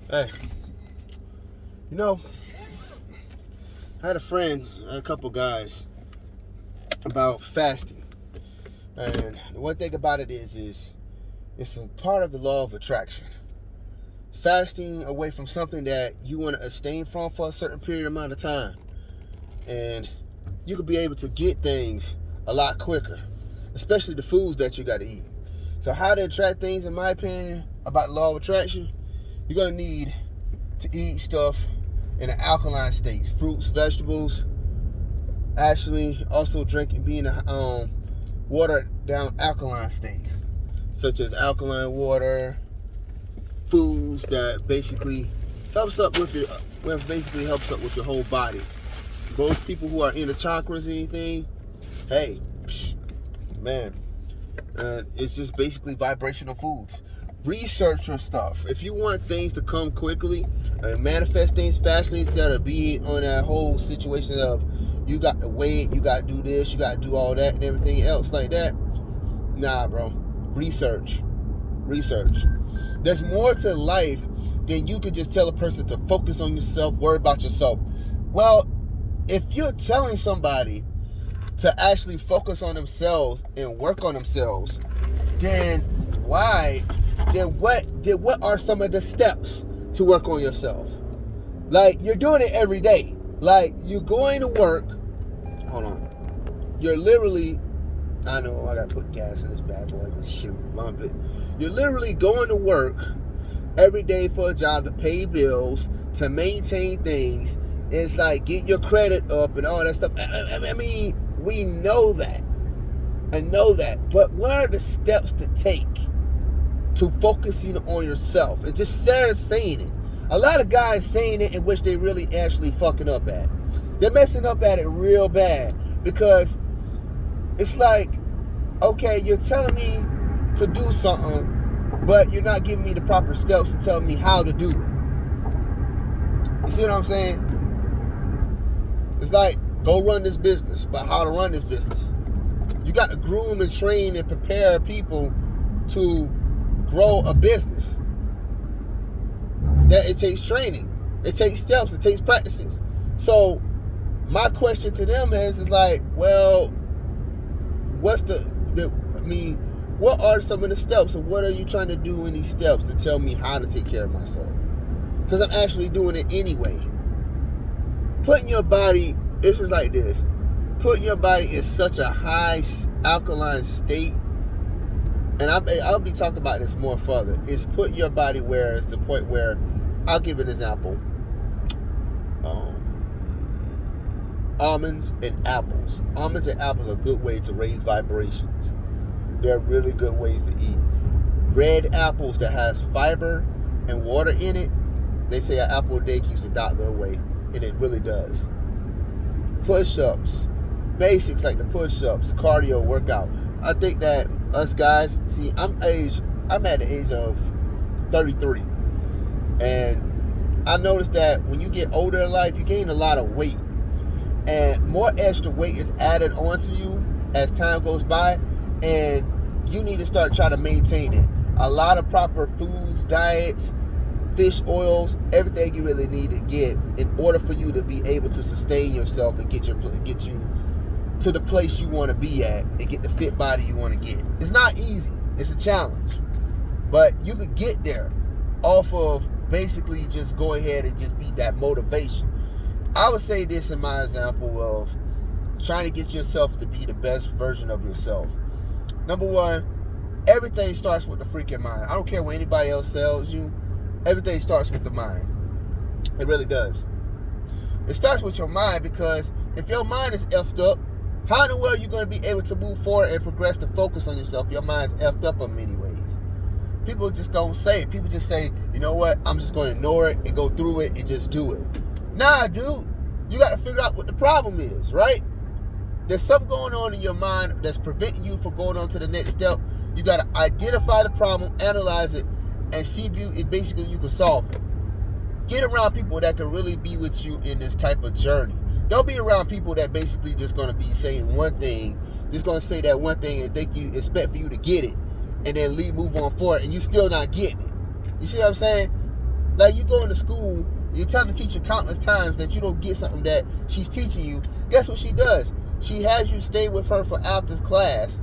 Hey, you know, I had a friend, a couple guys, about fasting. And the one thing about it is it's a part of the law of attraction. Fasting away from something that you want to abstain from for a certain period amount of time. And you could be able to get things a lot quicker, especially the foods that you got to eat. So how to attract things, in my opinion, about the law of attraction, you're going to need to eat stuff in an alkaline state. Fruits, vegetables, actually also drinking, being a watered down alkaline state, such as alkaline water, foods that basically helps up with your whole body. Those people who are in the chakras or anything, hey, man, it's just basically vibrational foods. Research your stuff. If you want things to come quickly and manifest things fastly, instead of being on that whole situation of you got to wait, you got to do this, you got to do all that and everything else like that, nah, bro. Research. There's more to life than you could just tell a person to focus on yourself, worry about yourself. Well, if you're telling somebody to actually focus on themselves and work on themselves, then what are some of the steps to work on yourself? Like, you're doing it every day. Like, you're going to work. Hold on. You're literally, I know I gotta put gas in this bad boy. Shoot, bump it. You're literally going to work every day for a job to pay bills, to maintain things. It's like, get your credit up and all that stuff. I mean, we know that. I know that. But what are the steps to take to focusing on yourself? And just saying it. A lot of guys saying it in which they really actually fucking up at. They're messing up at it real bad. Because it's like, okay, you're telling me to do something, but you're not giving me the proper steps to tell me how to do it. You see what I'm saying? It's like, go run this business, but how to run this business. You got to groom and train and prepare people to grow a business. That it takes training, it takes steps, it takes practices. So my question to them is like, well, what are some of the steps, and what are you trying to do in these steps to tell me how to take care of myself? Because I'm actually doing it anyway. Putting your body, it's just like this. Putting your body in such a high alkaline state, and I'll be talking about this more further, is putting your body where it's the point where, I'll give an example. Almonds and apples. Almonds and apples are a good way to raise vibrations. They're really good ways to eat. Red apples that has fiber and water in it, they say an apple a day keeps the doctor away, and it really does. Push-ups, basics like the push-ups, cardio, workout. I think that us guys, see, I'm at the age of 33, and I noticed that when you get older in life, you gain a lot of weight, and more extra weight is added onto you as time goes by, and you need to start trying to maintain it. A lot of proper foods, diets, fish oils, everything you really need to get in order for you to be able to sustain yourself and get you to the place you want to be at and get the fit body you want to get. It's not easy. It's a challenge. But you could get there off of basically just go ahead and just be that motivation. I would say this in my example of trying to get yourself to be the best version of yourself. Number one, everything starts with the freaking mind. I don't care what anybody else tells you. Everything starts with the mind. It really does. It starts with your mind, because if your mind is effed up, how in the world are you going to be able to move forward and progress to focus on yourself? Your mind's effed up in many ways. People just don't say it. People just say, you know what, I'm just going to ignore it and go through it and just do it. Nah, dude, you got to figure out what the problem is, right? There's something going on in your mind that's preventing you from going on to the next step. You got to identify the problem, analyze it, and see if basically you can solve it. Get around people that can really be with you in this type of journey. Don't be around people that basically just going to be saying one thing, just going to say that one thing and think you expect for you to get it, and then move on forward, and you still not getting it. You see what I'm saying? Like, you going to school, you're telling the teacher countless times that you don't get something that she's teaching you. Guess what she does? She has you stay with her for after class,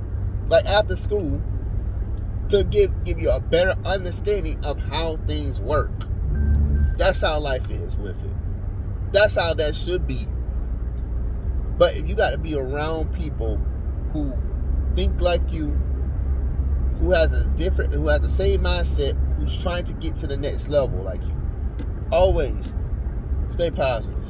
like after school, to give you a better understanding of how things work. That's how life is with it. That's how that should be. But you got to be around people who think like you, who has the same mindset, who's trying to get to the next level like you. Always stay positive.